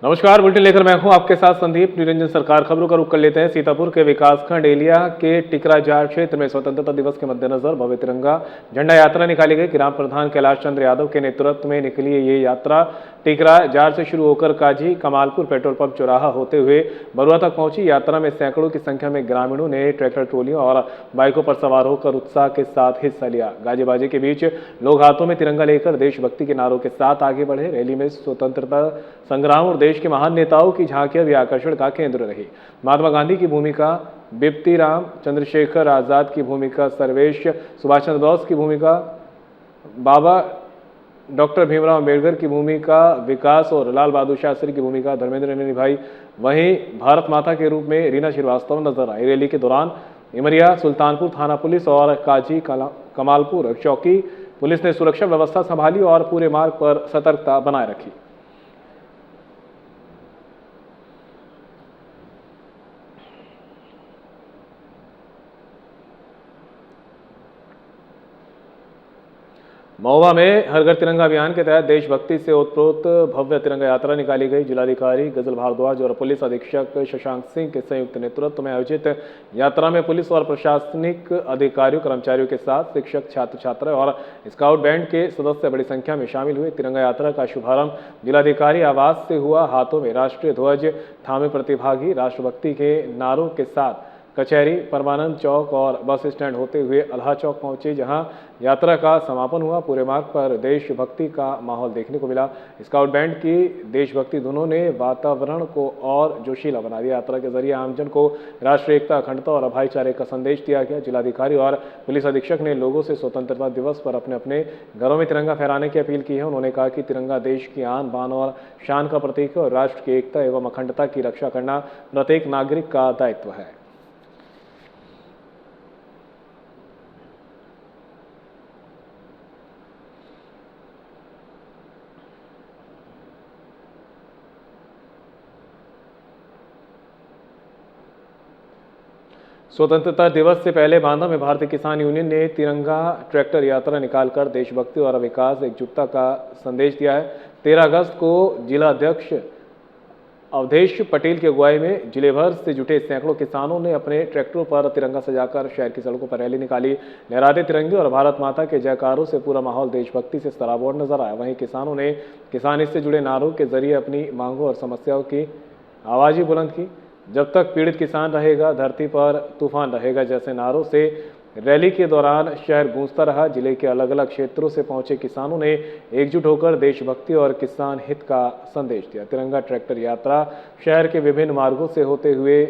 नमस्कार, बुलेटिन लेकर मैं हूं आपके साथ संदीप निरंजन। सरकार खबरों का रुख कर लेते हैं। सीतापुर के विकासखंड एलिया के टिकराजार क्षेत्र में स्वतंत्रता दिवस के मद्देनजर भव्य तिरंगा झंडा यात्रा निकाली गई। ग्राम प्रधान कैलाश चंद्र यादव के नेतृत्व में निकली ये यात्रा टिकराजार से शुरू होकर काजी कमालपुर पेट्रोल पंप चौराहा होते हुए बरुआ तक पहुंची। यात्रा में सैकड़ों की संख्या में ग्रामीणों ने ट्रैक्टर ट्रोलियों और बाइकों पर सवार होकर उत्साह के साथ हिस्सा लिया। गाजे बाजे के बीच लोग हाथों में तिरंगा लेकर देशभक्ति के नारों के साथ आगे बढ़े। रैली में स्वतंत्रता संग्राम और देश के महान नेताओं की झांकियां भी आकर्षण का केंद्र रही। महात्मा गांधी की भूमिका, बिप्ती राम चंद्रशेखर आजाद की भूमिका, सर्वेश सुभाष चंद्र बोस की भूमिका, बाबा डॉक्टर भीमराव अम्बेडकर की भूमिका, विकास और लाल बहादुर शास्त्री की भूमिका धर्मेंद्र ने निभाई। वहीं भारत माता के रूप में रीना श्रीवास्तव नजर आई। रैली के दौरान इमरिया सुल्तानपुर थाना पुलिस और काजी कमालपुर चौकी पुलिस ने सुरक्षा व्यवस्था संभाली और पूरे मार्ग पर सतर्कता बनाए रखी। महोबा में हर घर तिरंगा अभियान के तहत देशभक्ति से ओतप्रोत भव्य तिरंगा यात्रा निकाली गई। जिलाधिकारी गजल भारद्वाज और पुलिस अधीक्षक शशांक सिंह के संयुक्त नेतृत्व में आयोजित यात्रा में पुलिस और प्रशासनिक अधिकारियों कर्मचारियों के साथ शिक्षक, छात्र छात्रा और स्काउट बैंड के सदस्य बड़ी संख्या में शामिल हुए। तिरंगा यात्रा का शुभारंभ जिलाधिकारी आवास से हुआ। हाथों में राष्ट्रीय ध्वज थामे प्रतिभागी राष्ट्रभक्ति के नारों के साथ कचहरी, परमानंद चौक और बस स्टैंड होते हुए अल्हा चौक पहुंचे, जहां यात्रा का समापन हुआ। पूरे मार्ग पर देशभक्ति का माहौल देखने को मिला। स्काउट बैंड की देशभक्ति धुनों ने वातावरण को और जोशीला बना दिया। यात्रा के जरिए आमजन को राष्ट्रीय एकता, अखंडता और भाईचारे का संदेश दिया गया। जिलाधिकारी और पुलिस अधीक्षक ने लोगों से स्वतंत्रता दिवस पर अपने अपने घरों में तिरंगा फहराने की अपील की है। उन्होंने कहा कि तिरंगा देश की आन बान और शान का प्रतीक है और राष्ट्र की एकता एवं अखंडता की रक्षा करना प्रत्येक नागरिक का दायित्व है। स्वतंत्रता दिवस से पहले बांदा में भारतीय किसान यूनियन ने तिरंगा ट्रैक्टर यात्रा निकालकर देशभक्ति और विकास एकजुटता का संदेश दिया है। 13 अगस्त को जिला अध्यक्ष अवधेश पटेल की अगुवाई में जिले भर से जुटे सैकड़ों किसानों ने अपने ट्रैक्टरों पर तिरंगा सजाकर शहर की सड़कों पर रैली निकाली। लहराते तिरंगे और भारत माता के जयकारों से पूरा माहौल देशभक्ति से सराबोर नजर आया। वहीं किसानों ने किसान से जुड़े नारों के जरिए अपनी मांगों और समस्याओं की आवाज़ें बुलंद की। जब तक पीड़ित किसान रहेगा, धरती पर तूफान रहेगा जैसे नारों से रैली के दौरान शहर गूंजता रहा। जिले के अलग अलग क्षेत्रों से पहुंचे किसानों ने एकजुट होकर देशभक्ति और किसान हित का संदेश दिया। तिरंगा ट्रैक्टर यात्रा शहर के विभिन्न मार्गों से होते हुए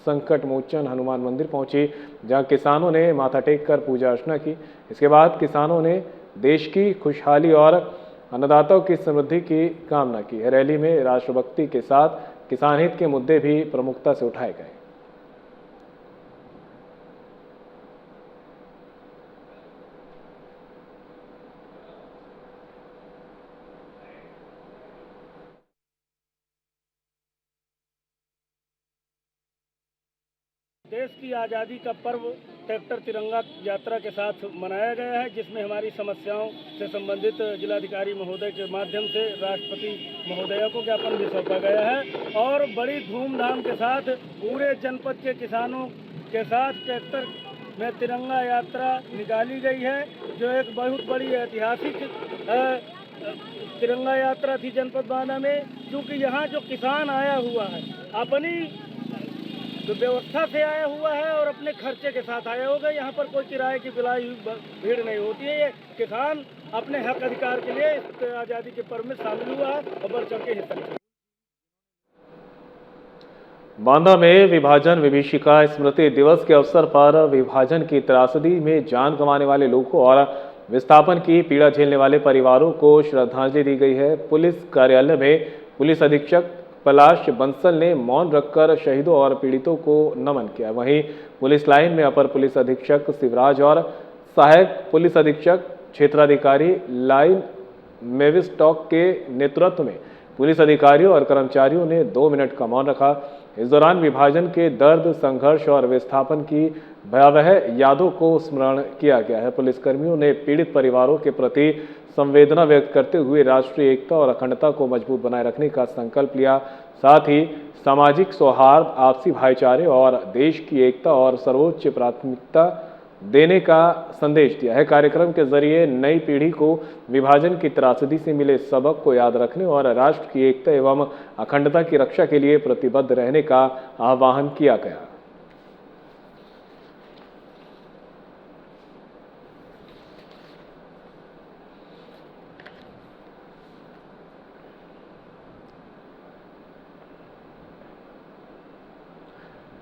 संकट मोचन हनुमान मंदिर पहुंची, जहां किसानों ने माथा टेक कर पूजा अर्चना की। इसके बाद किसानों ने देश की खुशहाली और अन्नदाताओं की समृद्धि की कामना की। रैली में राष्ट्रभक्ति के साथ किसान हित के मुद्दे भी प्रमुखता से उठाए गए। देश की आज़ादी का पर्व ट्रैक्टर तिरंगा यात्रा के साथ मनाया गया है, जिसमें हमारी समस्याओं से संबंधित जिलाधिकारी महोदय के माध्यम से राष्ट्रपति महोदय को ज्ञापन भी सौंपा गया है और बड़ी धूमधाम के साथ पूरे जनपद के किसानों के साथ ट्रैक्टर में तिरंगा यात्रा निकाली गई है, जो एक बहुत बड़ी ऐतिहासिक तिरंगा यात्रा थी जनपद बांदा में। क्योंकि यहाँ जो किसान आया हुआ है अपनी व्यवस्था से आया हुआ है और अपने खर्चे के साथ आया होगा। यहाँ पर कोई किराए की बिलाई भीड़ नहीं होती है। ये किसान अपने हक अधिकार के लिए इस आज़ादी के पर्व में शामिल हुआ है और बढ़ चढ़ के हिस्सा लिया। बांदा में विभाजन विभीषिका स्मृति दिवस के अवसर पर विभाजन की त्रासदी में जान गंवाने वाले लोगों और विस्थापन की पीड़ा झेलने वाले परिवारों को श्रद्धांजलि दी गई है। पुलिस कार्यालय में पुलिस अधीक्षक पलाश बंसल ने मौन रखकर शहीदों और पीड़ितों को नमन किया। वहीं पुलिस लाइन में अपर पुलिस अधीक्षक शिवराज और सहायक पुलिस अधीक्षक क्षेत्राधिकारी लाइन मेविस्टॉक के नेतृत्व में पुलिस अधिकारियों और कर्मचारियों ने 2 मिनट का मौन रखा। इस दौरान विभाजन के दर्द, संघर्ष और विस्थापन की भयावह यादों को स्मरण किया गया है। पुलिसकर्मियों ने पीड़ित परिवारों के प्रति संवेदना व्यक्त करते हुए राष्ट्रीय एकता और अखंडता को मजबूत बनाए रखने का संकल्प लिया। साथ ही सामाजिक सौहार्द, आपसी भाईचारे और देश की एकता और सर्वोच्च प्राथमिकता देने का संदेश दिया है। कार्यक्रम के जरिए नई पीढ़ी को विभाजन की त्रासदी से मिले सबक को याद रखने और राष्ट्र की एकता एवं अखंडता की रक्षा के लिए प्रतिबद्ध रहने का आह्वान किया गया।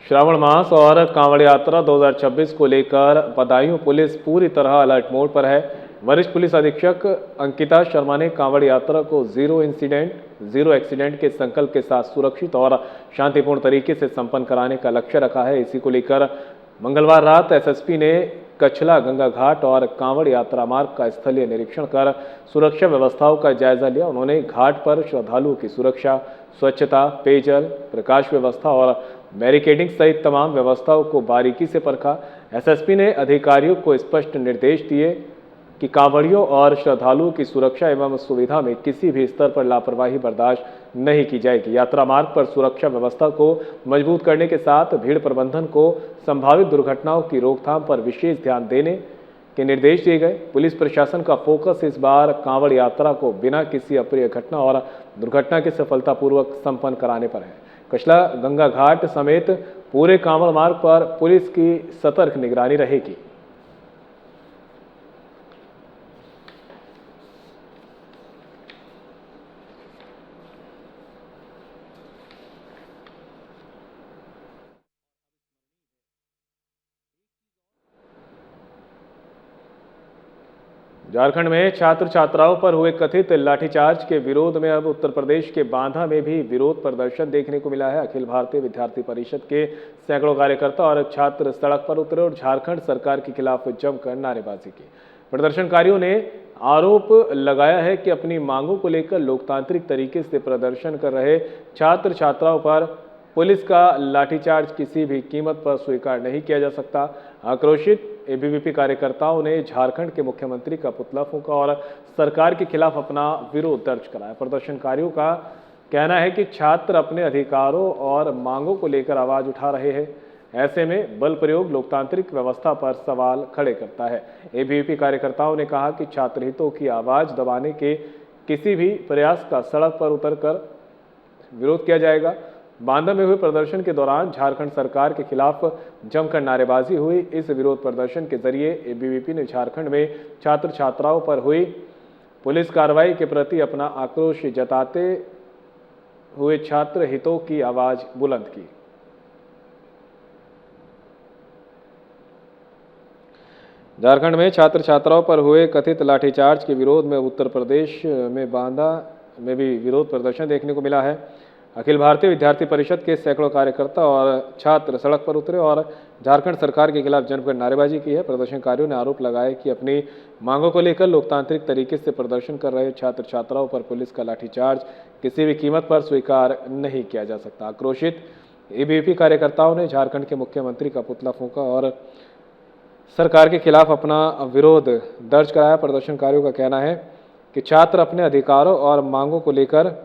श्रावण मास और कांवड़ यात्रा 2026 को लेकर बदायूं पुलिस पूरी तरह अलर्ट मोड पर है। वरिष्ठ पुलिस अधीक्षक अंकिता शर्मा ने कांवड़ यात्रा को जीरो इंसिडेंट, जीरो एक्सीडेंट के संकल्प के साथ सुरक्षित और शांतिपूर्ण तरीके से संपन्न कराने का लक्ष्य रखा है। इसी को लेकर मंगलवार रात एसएसपी ने कछला गंगा घाट और कांवड़ यात्रा मार्ग का स्थलीय निरीक्षण कर सुरक्षा व्यवस्थाओं का जायजा लिया। उन्होंने घाट पर श्रद्धालुओं की सुरक्षा, स्वच्छता, पेयजल, प्रकाश व्यवस्था और बैरिकेडिंग सहित तमाम व्यवस्थाओं को बारीकी से परखा। एसएसपी ने अधिकारियों को स्पष्ट निर्देश दिए कि कांवड़ियों और श्रद्धालुओं की सुरक्षा एवं सुविधा में किसी भी स्तर पर लापरवाही बर्दाश्त नहीं की जाएगी। यात्रा मार्ग पर सुरक्षा व्यवस्था को मजबूत करने के साथ भीड़ प्रबंधन को संभावित दुर्घटनाओं की रोकथाम पर विशेष ध्यान देने के निर्देश दिए गए। पुलिस प्रशासन का फोकस इस बार कांवड़ यात्रा को बिना किसी अप्रिय घटना और दुर्घटना के सफलतापूर्वक संपन्न कराने पर है। कछला गंगा घाट समेत पूरे कांवड़ मार्ग पर पुलिस की सतर्क निगरानी रहेगी। झारखंड में छात्र छात्राओं पर हुए कथित लाठीचार्ज के विरोध में अब उत्तर प्रदेश के बांदा में भी विरोध प्रदर्शन देखने को मिला है। अखिल भारतीय विद्यार्थी परिषद के सैकड़ों कार्यकर्ता और छात्र सड़क पर उतरे और झारखंड सरकार के खिलाफ जमकर नारेबाजी की। प्रदर्शनकारियों ने आरोप लगाया है कि अपनी मांगों को लेकर लोकतांत्रिक तरीके से प्रदर्शन कर रहे छात्र छात्राओं पर पुलिस का लाठीचार्ज किसी भी कीमत पर स्वीकार नहीं किया जा सकता। आक्रोशित एबीवीपी कार्यकर्ताओं ने झारखंड के मुख्यमंत्री का पुतला फूंका और सरकार के खिलाफ अपना विरोध दर्ज कराया। प्रदर्शनकारियों का कहना है कि छात्र अपने अधिकारों और मांगों को लेकर आवाज उठा रहे हैं। ऐसे में बल प्रयोग लोकतांत्रिक व्यवस्था पर सवाल खड़े करता है। एबीवीपी कार्यकर्ताओं ने कहा कि छात्र हितों की आवाज दबाने के किसी भी प्रयास का सड़क पर उतरकर विरोध किया जाएगा। बांदा में हुए प्रदर्शन के दौरान झारखंड सरकार के खिलाफ जमकर नारेबाजी हुई। इस विरोध प्रदर्शन के जरिए एबीवीपी ने झारखंड में छात्र छात्राओं पर हुई पुलिस कार्रवाई के प्रति अपना आक्रोश जताते हुए छात्र हितों की आवाज बुलंद की। झारखंड में छात्र छात्राओं पर हुए कथित लाठीचार्ज के विरोध में उत्तर प्रदेश में बांदा में भी विरोध प्रदर्शन देखने को मिला है। अखिल भारतीय विद्यार्थी परिषद के सैकड़ों कार्यकर्ता और छात्र सड़क पर उतरे और झारखंड सरकार के खिलाफ जमकर नारेबाजी की है। प्रदर्शनकारियों ने आरोप लगाया कि अपनी मांगों को लेकर लोकतांत्रिक तरीके से प्रदर्शन कर रहे छात्र छात्राओं पर पुलिस का लाठीचार्ज किसी भी कीमत पर स्वीकार नहीं किया जा सकता। आक्रोशित एबीवीपी कार्यकर्ताओं ने झारखंड के मुख्यमंत्री का पुतला फूंका और सरकार के खिलाफ अपना विरोध दर्ज कराया। प्रदर्शनकारियों का कहना है कि छात्र अपने अधिकारों और मांगों को लेकर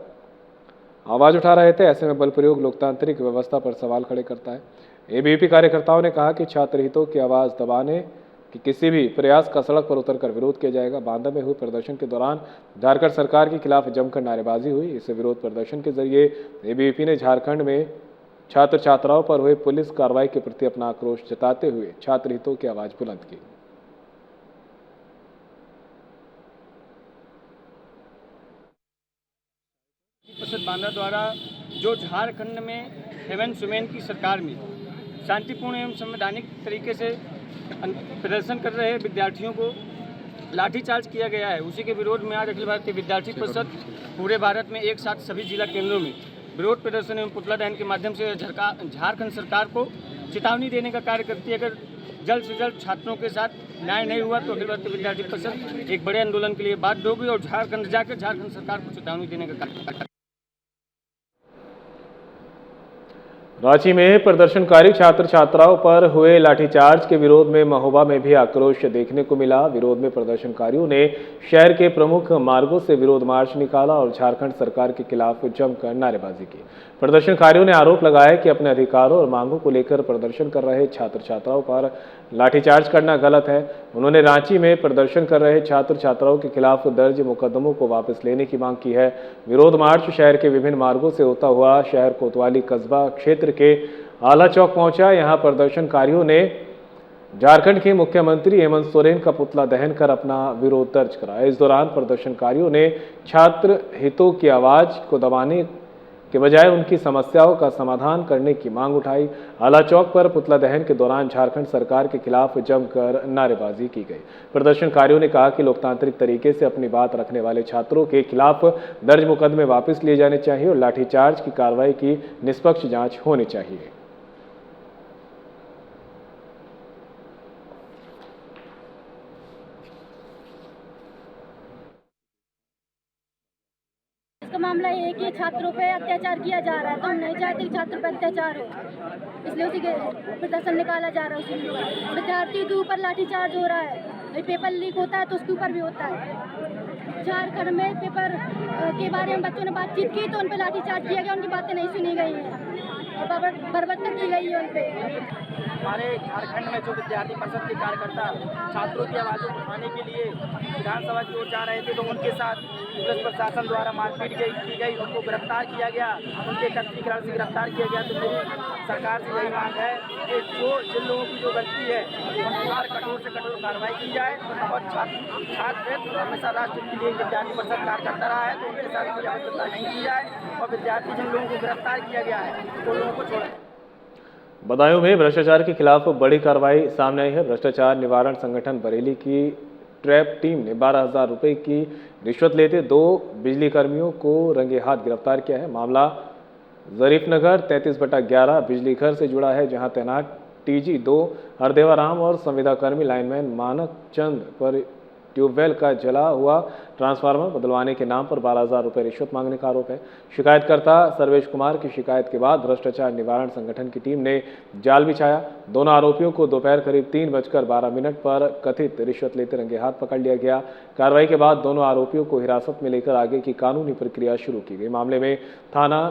आवाज उठा रहे थे। ऐसे में बल प्रयोग लोकतांत्रिक व्यवस्था पर सवाल खड़े करता है। एबीवीपी कार्यकर्ताओं ने कहा कि छात्र हितों की आवाज दबाने कि किसी भी प्रयास का सड़क पर उतरकर विरोध किया जाएगा। बांदा में हुए प्रदर्शन के दौरान झारखंड सरकार के खिलाफ जमकर नारेबाजी हुई। इस विरोध प्रदर्शन के जरिए एबीवीपी ने झारखंड में छात्र छात्राओं पर हुए पुलिस कार्रवाई के प्रति अपना आक्रोश जताते हुए छात्र हितों की आवाज बुलंद की। परिषद बांदा द्वारा जो झारखंड में हेमंत सोरेन की सरकार में शांतिपूर्ण एवं संवैधानिक तरीके से प्रदर्शन कर रहे विद्यार्थियों को लाठीचार्ज किया गया है, उसी के विरोध में आज अखिल भारतीय विद्यार्थी परिषद पूरे भारत में एक साथ सभी जिला केंद्रों में विरोध प्रदर्शन एवं पुतला दहन के माध्यम से झारखंड सरकार को चेतावनी देने का कार्य करती है। अगर जल्द से जल्द छात्रों के साथ न्याय नहीं हुआ तो अखिल भारतीय विद्यार्थी परिषद एक बड़े आंदोलन के लिए बाध्य होगी और झारखंड जाकर झारखंड सरकार को चेतावनी देने का कार्य। रांची में प्रदर्शनकारी छात्र छात्राओं पर हुए लाठीचार्ज के विरोध में महोबा में भी आक्रोश देखने को मिला। विरोध में प्रदर्शनकारियों ने शहर के प्रमुख मार्गों से विरोध मार्च निकाला और झारखंड सरकार के खिलाफ जमकर नारेबाजी की। प्रदर्शनकारियों ने आरोप लगाया कि अपने अधिकारों और मांगों को लेकर प्रदर्शन कर रहे छात्र छात्राओं पर लाठीचार्ज करना गलत है। उन्होंने रांची में प्रदर्शन कर रहे छात्र छात्राओं के खिलाफ दर्ज मुकदमों को वापस लेने की मांग की है। विरोध मार्च शहर के विभिन्न मार्गों से होता हुआ शहर कोतवाली कस्बा क्षेत्र के आला चौक पहुंचा। यहां प्रदर्शनकारियों ने झारखंड के मुख्यमंत्री हेमंत सोरेन का पुतला दहन कर अपना विरोध दर्ज कराया। इस दौरान प्रदर्शनकारियों ने छात्र हितों की आवाज को दबाने के बजाय उनकी समस्याओं का समाधान करने की मांग उठाई। आला चौक पर पुतला दहन के दौरान झारखंड सरकार के खिलाफ जमकर नारेबाजी की गई। प्रदर्शनकारियों ने कहा कि लोकतांत्रिक तरीके से अपनी बात रखने वाले छात्रों के खिलाफ दर्ज मुकदमे वापस लिए जाने चाहिए और लाठीचार्ज की कार्रवाई की निष्पक्ष जांच होनी चाहिए। इसका मामला ये है कि छात्रों पे अत्याचार किया जा रहा है, तो हम नहीं चाहते कि छात्रों पे अत्याचार हो, इसलिए उसी के प्रदर्शन निकाला जा रहा है। उसी में विद्यार्थियों के ऊपर लाठीचार्ज हो रहा है, पेपर लीक होता है तो उसके ऊपर भी होता है। झारखंड में पेपर के बारे में बच्चों ने बातचीत की तो उन पर लाठीचार्ज किया गया, उनकी बातें नहीं सुनी गई हैं और बर्बरता की गई है उन पर। हमारे झारखंड में जो विद्यार्थी परिषद के कार्यकर्ता छात्रों की आवाज़ों को उठाने के लिए विधानसभा की ओर जा रहे थे तो उनके साथ पुलिस प्रशासन द्वारा मारपीट की गई, उनको गिरफ्तार किया गया, उनके एकत्रीकरण से गिरफ्तार किया गया। तो मेरी सरकार से यही मांग है कि जिन लोगों की जो गलती है उन पर कठोर से कठोर कार्रवाई की जाए और छात्र हमेशा राष्ट्र के लिए विद्यार्थी परिषद कार्य करता रहा है तो उनके साथ कोई अभद्रता नहीं की जाए और विद्यार्थी जिन लोगों को गिरफ्तार किया गया है उन लोगों को छोड़ा। बदायूं में भ्रष्टाचार के खिलाफ बड़ी कार्रवाई सामने आई है। भ्रष्टाचार निवारण संगठन बरेली की ट्रैप टीम ने 12,000 रुपए की रिश्वत लेते 2 बिजली कर्मियों को रंगे हाथ गिरफ्तार किया है। मामला जरीफनगर 33/11 बिजली घर से जुड़ा है, जहां तैनात TG2 हरदेवा राम और संविदा कर्मी लाइनमैन मानक चंद पर ट्यूबवेल का जला हुआ ट्रांसफार्मर बदलवाने के नाम पर 12,000 रुपये रिश्वत मांगने का आरोप है। शिकायतकर्ता सर्वेश कुमार की शिकायत के बाद भ्रष्टाचार निवारण संगठन की टीम ने जाल बिछाया। दोनों आरोपियों को दोपहर करीब 3:12 पर कथित रिश्वत लेते रंगे हाथ पकड़ लिया गया। कार्रवाई के बाद दोनों आरोपियों को हिरासत में लेकर आगे की कानूनी प्रक्रिया शुरू की गई। मामले में थाना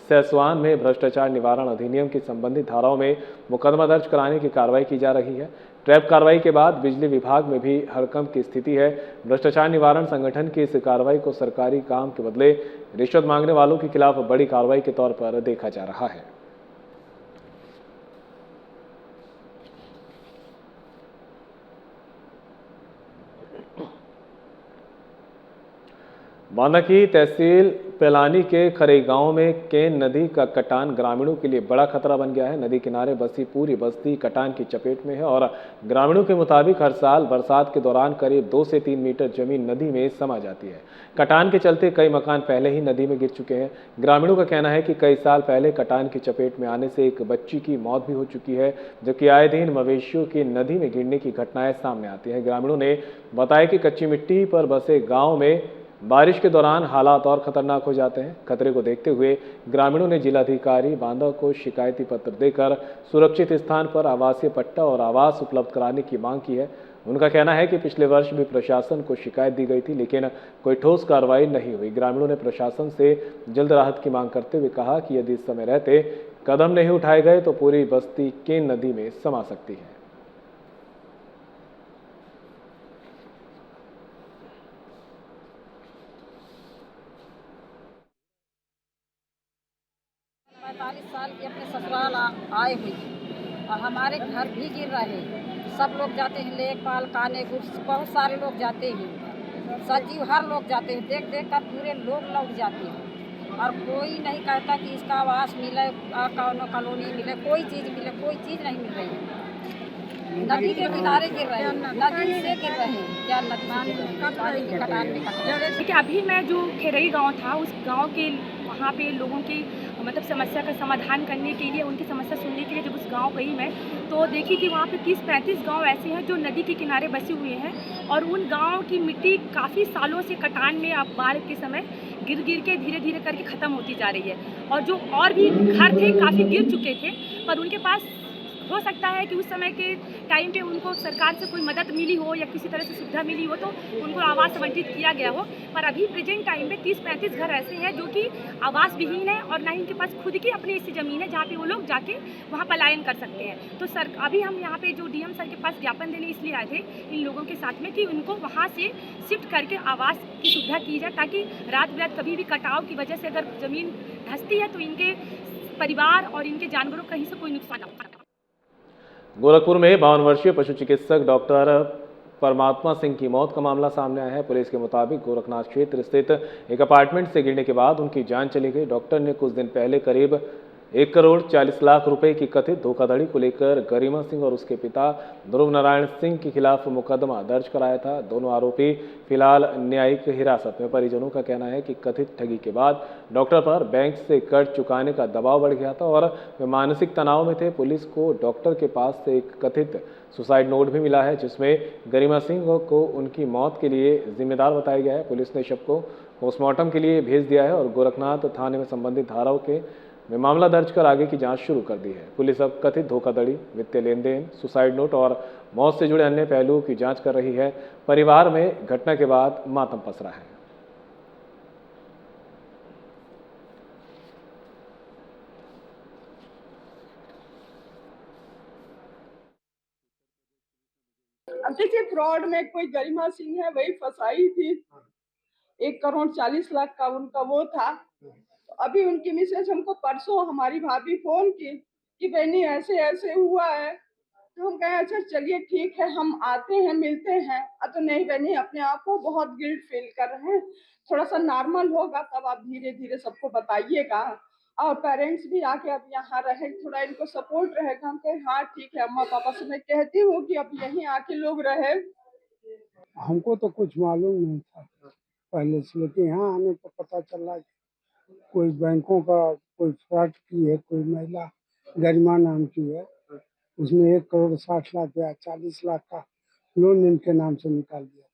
सैसवान में भ्रष्टाचार निवारण अधिनियम की संबंधित धाराओं में मुकदमा दर्ज कराने की कार्रवाई की जा रही है। ट्रैप कार्रवाई के बाद बिजली विभाग में भी हड़कंप की स्थिति है। भ्रष्टाचार निवारण संगठन की इस कार्रवाई को सरकारी काम के बदले रिश्वत मांगने वालों के खिलाफ बड़ी कार्रवाई के तौर पर देखा जा रहा है। बांदा की तहसील पेलानी के खरे गांव में केन नदी का कटान ग्रामीणों के लिए बड़ा खतरा बन गया है। नदी किनारे बसी पूरी बस्ती कटान की चपेट में है और ग्रामीणों के मुताबिक हर साल बरसात के दौरान करीब 2 से 3 मीटर जमीन नदी में समा जाती है। कटान के चलते कई मकान पहले ही नदी में गिर चुके हैं। ग्रामीणों का कहना है कि कई साल पहले कटान की चपेट में आने से एक बच्ची की मौत भी हो चुकी है, जबकि आए दिन मवेशियों की नदी में गिरने की घटनाएं सामने आती हैं। ग्रामीणों ने बताया कि कच्ची मिट्टी पर बसे गाँव में बारिश के दौरान हालात और खतरनाक हो जाते हैं। खतरे को देखते हुए ग्रामीणों ने जिलाधिकारी बांदा को शिकायती पत्र देकर सुरक्षित स्थान पर आवासीय पट्टा और आवास उपलब्ध कराने की मांग की है। उनका कहना है कि पिछले वर्ष भी प्रशासन को शिकायत दी गई थी, लेकिन कोई ठोस कार्रवाई नहीं हुई। ग्रामीणों ने प्रशासन से जल्द राहत की मांग करते हुए कहा कि यदि समय रहते कदम नहीं उठाए गए तो पूरी बस्ती केन नदी में समा सकती है। साल के अपने ससुराल आए हुए थे और हमारे घर भी गिर रहे हैं। सब लोग जाते हैं, लेखपाल काने बहुत सारे लोग जाते हैं, सचिव हर लोग जाते हैं, देख देख कर पूरे लोग लौट जाते हैं और कोई नहीं कहता कि इसका आवास मिले, कॉलोनी मिले, कोई चीज़ मिले, कोई चीज़ नहीं मिल रही है। नदी के किनारे गिर रहे हैं, नदी से गिर रहे हैं, क्या नदी पानी की कटान में देखिए, अभी मैं जो खेरई गांव था उस गांव के वहाँ पे लोगों की मतलब समस्या का समाधान करने के लिए, उनकी समस्या सुनने के लिए जब उस गांव गई मैं, तो देखी कि वहाँ पे 30-35 गांव ऐसे हैं जो नदी के किनारे बसे हुए हैं और उन गांव की मिट्टी काफ़ी सालों से कटान में अब बाढ़ के समय गिर गिर के धीरे धीरे करके ख़त्म होती जा रही है। और जो और भी घर थे काफ़ी गिर चुके थे, पर उनके पास हो सकता है कि उस समय के टाइम पे उनको सरकार से कोई मदद मिली हो या किसी तरह से सुविधा मिली हो तो उनको आवास आवंटित किया गया हो। पर अभी प्रेजेंट टाइम पे 30-35 घर ऐसे हैं जो कि आवास विहीन है और ना ही उनके पास खुद की अपनी ऐसी ज़मीन है जहाँ पे वो लोग जाके वहाँ पलायन कर सकते हैं। तो सर अभी हम यहाँ पे जो डीएम सर के पास ज्ञापन देने इसलिए आए थे इन लोगों के साथ में कि उनको वहाँ से शिफ्ट करके आवास की सुविधा की जाए, ताकि रात बिरात कभी भी कटाव की वजह से अगर ज़मीन धंसती है तो इनके परिवार और इनके जानवरों कहीं से कोई नुकसान ना हो। गोरखपुर में 52 वर्षीय पशु चिकित्सक डॉक्टर परमात्मा सिंह की मौत का मामला सामने आया है। पुलिस के मुताबिक गोरखनाथ क्षेत्र स्थित एक अपार्टमेंट से गिरने के बाद उनकी जान चली गई। डॉक्टर ने कुछ दिन पहले करीब 1,40,00,000 रुपए की कथित धोखाधड़ी को लेकर गरिमा सिंह और उसके पिता ध्रुव नारायण सिंह के खिलाफ मुकदमा दर्ज कराया था। दोनों आरोपी फिलहाल न्यायिक हिरासत में। परिजनों का कहना है कि कथित ठगी के बाद डॉक्टर पर बैंक से कर्ज चुकाने का दबाव बढ़ गया था और वे मानसिक तनाव में थे। पुलिस को डॉक्टर के पास से एक कथित सुसाइड नोट भी मिला है जिसमें गरिमा सिंह को उनकी मौत के लिए जिम्मेदार बताया गया है। पुलिस ने शव को पोस्टमार्टम के लिए भेज दिया है और गोरखनाथ थाने में संबंधित धाराओं के में मामला दर्ज कर आगे की जांच शुरू कर दी है। पुलिस अब कथित धोखाधड़ी, वित्तीय लेन देन, सुसाइड नोट और मौत से जुड़े अन्य पहलुओं की जांच कर रही है। परिवार में घटना के बाद मातम पसरा है। अब देखिए, फ्रॉड में कोई गरिमा सिंह है, वही फंसाई थी। 1,40,00,000 का उनका वो था। तो अभी उनकी मिसेज हमको परसों हमारी भाभी फोन की कि बहनी ऐसे ऐसे हुआ है। तो हम कहे अच्छा चलिए ठीक है, हम आते हैं मिलते हैं। तो नहीं बहनी, अपने आप को बहुत गिल्ट फील कर रहे हैं, थोड़ा सा नॉर्मल होगा तब आप धीरे धीरे सबको बताइएगा। और पेरेंट्स भी आके अब यहाँ रहे, थोड़ा इनको सपोर्ट रहेगा। हम कहे हाँ ठीक है, अम्मा पापा से मैं कहती हूँ कि अब यहीं आके लोग रहे। हमको तो कुछ मालूम नहीं था पहले से, लेकिन यहाँ आने पर पता चला कि कोई बैंकों का कोई फ्रॉड की है, कोई महिला गरिमा नाम की है, उसने 1,60,00,000 या 40 लाख का लोन इनके नाम से निकाल दिया।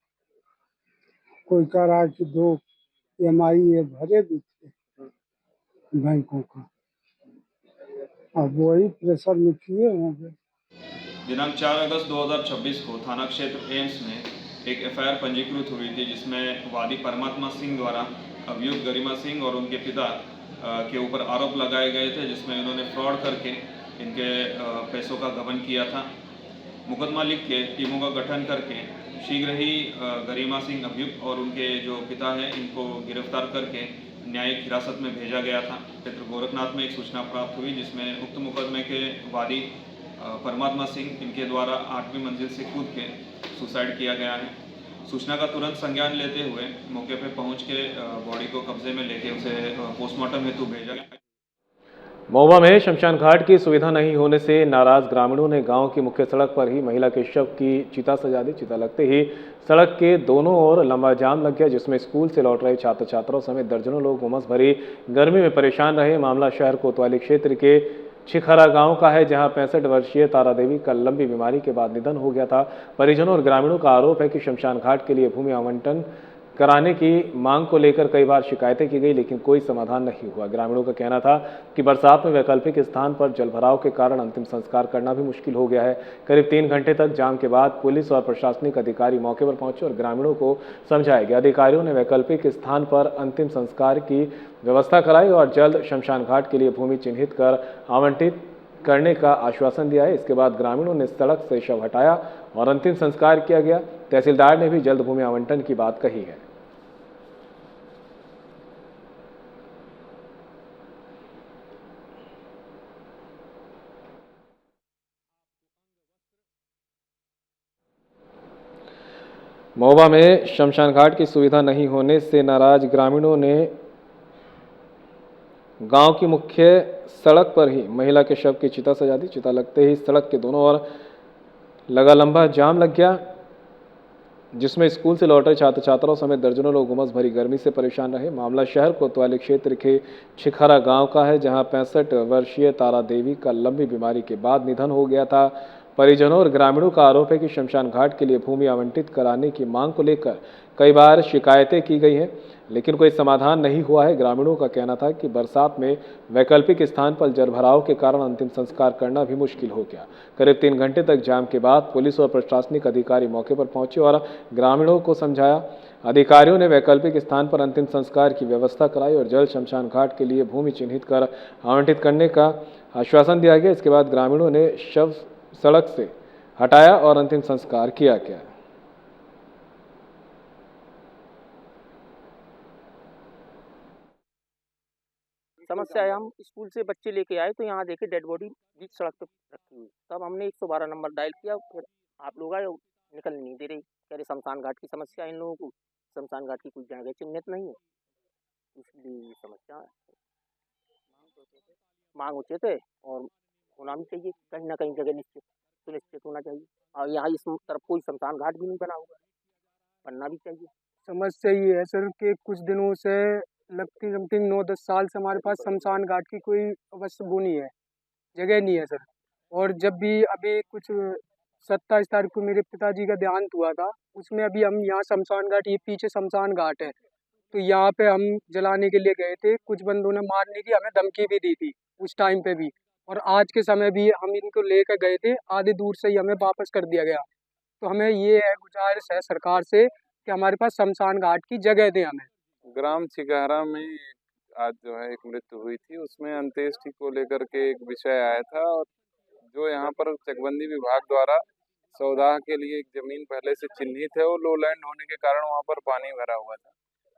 कोई कह रहा है कि 2 EMI ये भरे भी थे बैंकों का, अब वही प्रेशर में किए होंगे। दिनांक 4 अगस्त 2026 को थाना क्षेत्र एम्स में एक FIR पंजीकृत हुई थी जिसमें वादी परमात्मा सिंह द्वारा अभियुक्त गरिमा सिंह और उनके पिता के ऊपर आरोप लगाए गए थे, जिसमें इन्होंने फ्रॉड करके इनके पैसों का गबन किया था। मुकदमा लिख के टीमों का गठन करके शीघ्र ही गरिमा सिंह अभियुक्त और उनके जो पिता हैं इनको गिरफ्तार करके न्यायिक हिरासत में भेजा गया था। क्षेत्र गोरखनाथ में एक सूचना प्राप्त हुई जिसमें उक्त मुकदमे के वादी परमात्मा सिंह इनके द्वारा 8वीं मंजिल से कूद के सुसाइड किया गया है। सूचना का तुरंत संज्ञान लेते हुए मौके पर पहुंच के बॉडी को कब्जे में लेके उसे पोस्टमार्टम हेतु भेजा गया। महुआ में शमशान घाट की सुविधा नहीं होने से नाराज ग्रामीणों ने गांव की मुख्य सड़क पर ही महिला के शव की चिता सजा दी। चिता लगते ही सड़क के दोनों ओर लंबा जाम लग गया जिसमें स्कूल से लौट रहे छात्र छात्राओं समेत दर्जनों लोग उमस भरी गर्मी में परेशान रहे। मामला शहर कोतवाली क्षेत्र के छिखरा गांव का है जहां 65 वर्षीय तारा देवी का लंबी बीमारी के बाद निधन हो गया था। परिजनों और ग्रामीणों का आरोप है कि शमशान घाट के लिए भूमि आवंटन कराने की मांग को लेकर कई बार शिकायतें की गई लेकिन कोई समाधान नहीं हुआ। ग्रामीणों का कहना था कि बरसात में वैकल्पिक स्थान पर जलभराव के कारण अंतिम संस्कार करना भी मुश्किल हो गया है। करीब 3 घंटे तक जाम के बाद पुलिस और प्रशासनिक अधिकारी मौके पर पहुंचे और ग्रामीणों को समझाया गया। अधिकारियों ने वैकल्पिक स्थान पर अंतिम संस्कार की व्यवस्था कराई और जल्द शमशान घाट के लिए भूमि चिन्हित कर आवंटित करने का आश्वासन दिया है। इसके बाद ग्रामीणों ने सड़क से शव हटाया और अंतिम संस्कार किया गया। तहसीलदार ने भी जल्द भूमि आवंटन की बात कही है। महुआ में शमशान घाट की सुविधा नहीं होने से नाराज ग्रामीणों ने गांव की मुख्य सड़क पर ही महिला के शव की चिता सजा दी। चिता लगते ही सड़क के दोनों ओर लगा लंबा जाम लग गया जिसमें स्कूल से लौट रहे छात्र छात्राओं समेत दर्जनों लोग उमस भरी गर्मी से परेशान रहे। मामला शहर कोतवाली क्षेत्र के छिखरा गांव का है जहां 65 वर्षीय तारा देवी का लंबी बीमारी के बाद निधन हो गया था। परिजनों और ग्रामीणों का आरोप है कि शमशान घाट के लिए भूमि आवंटित कराने की मांग को लेकर कई बार शिकायतें की गई हैं, लेकिन कोई समाधान नहीं हुआ है। ग्रामीणों का कहना था कि बरसात में वैकल्पिक स्थान पर जलभराव के कारण अंतिम संस्कार करना भी मुश्किल हो गया। करीब 3 घंटे तक जाम के बाद पुलिस और प्रशासनिक अधिकारी मौके पर पहुंचे और ग्रामीणों को समझाया। अधिकारियों ने वैकल्पिक स्थान पर अंतिम संस्कार की व्यवस्था कराई और जल्द शमशान घाट के लिए भूमि चिन्हित कर आवंटित करने का आश्वासन दिया गया। इसके बाद ग्रामीणों ने शव सड़क से हटाया और अंतिम संस्कार किया गया। समस्या है, हम स्कूल से बच्चे लेके आए तो यहाँ देखे डेड बॉडी बीच सड़क पे रखी हुई। तब हमने 112 नंबर डायल किया, फिर आप लोग आए, निकल नहीं दे रहे। कह रहे शमशान घाट की समस्या है इन लोगों को, शमशान घाट की कोई जगह चिन्हित नहीं है, इसलिए ये समस्या है। मांग होते थे और होना भी चाहिए, कहीं ना कहीं जगह निश्चित सुनिश्चित होना चाहिए। और यहाँ इस तरफ कोई शमशान घाट भी नहीं बना हुआ, बनना भी चाहिए। समस्या ये है सर कि कुछ दिनों से लगती समथिंग 9-10 साल से हमारे पास शमशान घाट की कोई अवश्य वो नहीं है, जगह नहीं है सर। और जब भी अभी कुछ 27 तारीख को मेरे पिताजी का देहांत हुआ था, उसमें अभी हम यहाँ शमशान घाट, ये पीछे शमशान घाट है, तो यहाँ पे हम जलाने के लिए गए थे। कुछ बंदों ने मारने की हमें धमकी भी दी थी उस टाइम पे भी, और आज के समय भी हम इनको लेकर गए थे, आधे दूर से ही हमें वापस कर दिया गया। तो हमें ये है, गुजारिश है सरकार से कि हमारे पास शमशान घाट की जगह दें हमें। ग्राम चिकारा में आज जो है एक मृत्यु हुई थी, उसमें अंत्येष्टि को लेकर के एक विषय आया था, और जो यहाँ पर चकबंदी विभाग द्वारा सौदाह के लिए एक जमीन पहले से चिन्हित है, वो लोलैंड होने के कारण वहाँ पर पानी भरा हुआ था।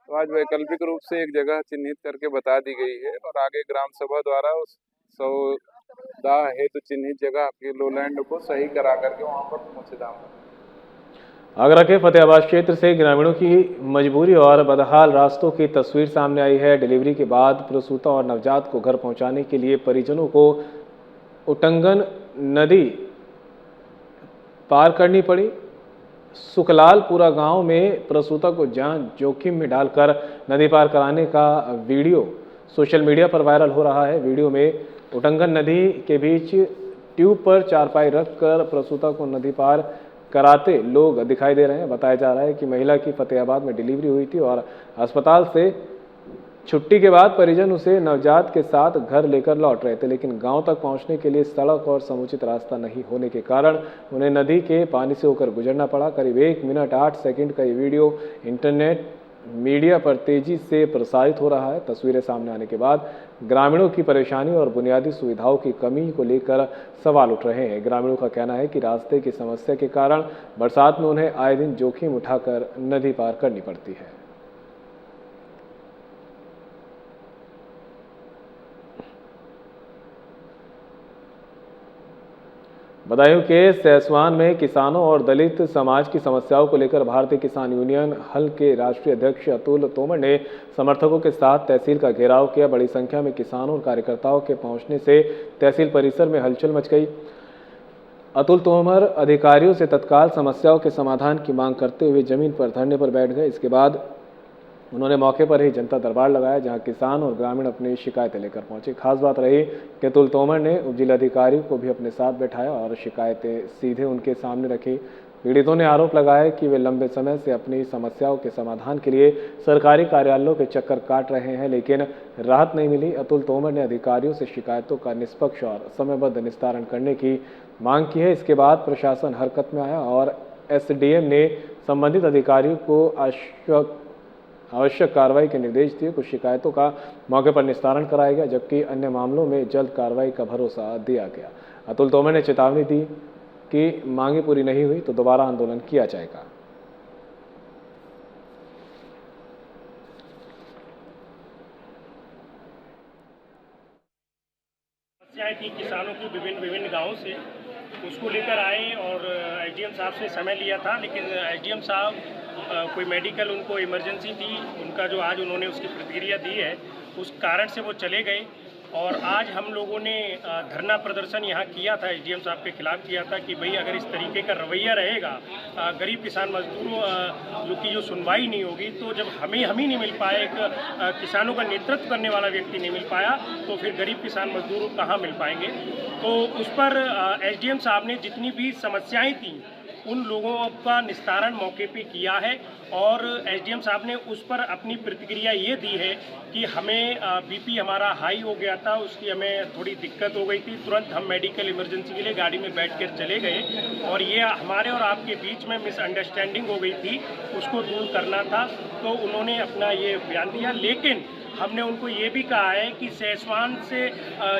तो आज वैकल्पिक रूप से एक जगह चिन्हित करके बता दी गई है, और आगे ग्राम सभा द्वारा उस सौदाह हेतु चिन्हित जगह के लोलैंड को सही करा करके वहाँ पर पहुँचेदाम। आगरा के फतेहाबाद क्षेत्र से ग्रामीणों की मजबूरी और बदहाल रास्तों की तस्वीर सामने आई है। डिलीवरी के बाद प्रसूता और नवजात को घर पहुंचाने के लिए परिजनों को उटंगन नदी पार करनी पड़ी। सुखलालपुरा गांव में प्रसूता को जान जोखिम में डालकर नदी पार कराने का वीडियो सोशल मीडिया पर वायरल हो रहा है। वीडियो में उटंगन नदी के बीच ट्यूब पर चारपाई रखकर प्रसूता को नदी पार कराते लोग दिखाई दे रहे हैं। बताया जा रहा है कि महिला की फतेहाबाद में डिलीवरी हुई थी और अस्पताल से छुट्टी के बाद परिजन उसे नवजात के साथ घर लेकर लौट रहे थे, लेकिन गांव तक पहुंचने के लिए सड़क और समुचित रास्ता नहीं होने के कारण उन्हें नदी के पानी से होकर गुजरना पड़ा। करीब 1 मिनट 8 सेकंड का ये वीडियो इंटरनेट मीडिया पर तेजी से प्रसारित हो रहा है। तस्वीरें सामने आने के बाद ग्रामीणों की परेशानी और बुनियादी सुविधाओं की कमी को लेकर सवाल उठ रहे हैं। ग्रामीणों का कहना है कि रास्ते की समस्या के कारण बरसात में उन्हें आए दिन जोखिम उठाकर नदी पार करनी पड़ती है। बदायूं के सैसवान में किसानों और दलित समाज की समस्याओं को लेकर भारतीय किसान यूनियन हल के राष्ट्रीय अध्यक्ष अतुल तोमर ने समर्थकों के साथ तहसील का घेराव किया। बड़ी संख्या में किसानों और कार्यकर्ताओं के पहुंचने से तहसील परिसर में हलचल मच गई। अतुल तोमर अधिकारियों से तत्काल समस्याओं के समाधान की मांग करते हुए जमीन पर धरने पर बैठ गए। इसके बाद उन्होंने मौके पर ही जनता दरबार लगाया, जहां किसान और ग्रामीण अपनी शिकायतें लेकर पहुंचे। खास बात रही कि अतुल तोमर ने उपजिलाधिकारी को भी अपने साथ बैठाया और शिकायतें सीधे उनके सामने रखी। पीड़ितों ने आरोप लगाया कि वे लंबे समय से अपनी समस्याओं के समाधान के लिए सरकारी कार्यालयों के चक्कर काट रहे हैं, लेकिन राहत नहीं मिली। अतुल तोमर ने अधिकारियों से शिकायतों का निष्पक्ष और समयबद्ध निस्तारण करने की मांग की है। इसके बाद प्रशासन हरकत में आया और एसडीएम ने संबंधित अधिकारियों को आवश्यक कार्रवाई के निर्देश दिए। कुछ शिकायतों का मौके पर निस्तारण कराया गया, जबकि अन्य मामलों में जल्द कार्रवाई का भरोसा दिया गया। अतुल तोमर ने चेतावनी दी कि मांगें पूरी नहीं हुई तो दोबारा आंदोलन किया जाएगा। समस्याएं थी किसानों की विभिन्न गांवों से, उसको लेकर आए और एसडीएम साहब से समय लिया था, लेकिन एसडीएम साहब कोई मेडिकल उनको इमरजेंसी थी, उनका जो आज उन्होंने उसकी प्रतिक्रिया दी है उस कारण से वो चले गए। और आज हम लोगों ने धरना प्रदर्शन यहाँ किया था, एसडीएम साहब के खिलाफ किया था कि भाई अगर इस तरीके का रवैया रहेगा, गरीब किसान मजदूरों की जो सुनवाई नहीं होगी, तो जब हम ही नहीं मिल पाए, एक किसानों का नेतृत्व करने वाला व्यक्ति नहीं मिल पाया, तो फिर गरीब किसान मजदूर कहाँ मिल पाएंगे। तो उस पर एसडीएम साहब ने जितनी भी समस्याएं थी उन लोगों का निस्तारण मौके पे किया है और एसडीएम साहब ने उस पर अपनी प्रतिक्रिया ये दी है कि हमें बीपी हमारा हाई हो गया था, उसकी हमें थोड़ी दिक्कत हो गई थी, तुरंत हम मेडिकल इमरजेंसी के लिए गाड़ी में बैठ कर चले गए और ये हमारे और आपके बीच में मिसअंडरस्टैंडिंग हो गई थी, उसको दूर करना था। तो उन्होंने अपना ये बयान दिया, लेकिन हमने उनको ये भी कहा है कि सैसवान से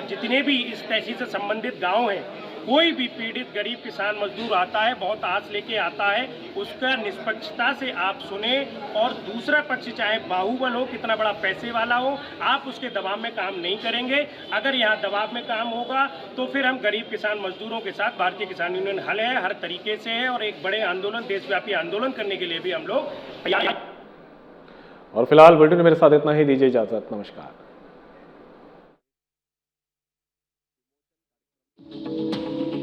जितने भी इस तहसील से संबंधित गाँव हैं, कोई भी पीड़ित गरीब किसान मजदूर आता है, बहुत आस लेके आता है, उसका निष्पक्षता से आप सुने और दूसरा पक्ष चाहे बाहुबल हो, कितना बड़ा पैसे वाला हो, आप उसके दबाव में काम नहीं करेंगे। अगर यहाँ दबाव में काम होगा तो फिर हम गरीब किसान मजदूरों के साथ भारतीय किसान यूनियन हल है, हर तरीके से है और एक बड़े आंदोलन, देशव्यापी आंदोलन करने के लिए भी हम लोग तैयार हैं। और फिलहाल बुलेटिन में मेरे साथ इतना ही, दीजिए इजाजत, नमस्कार।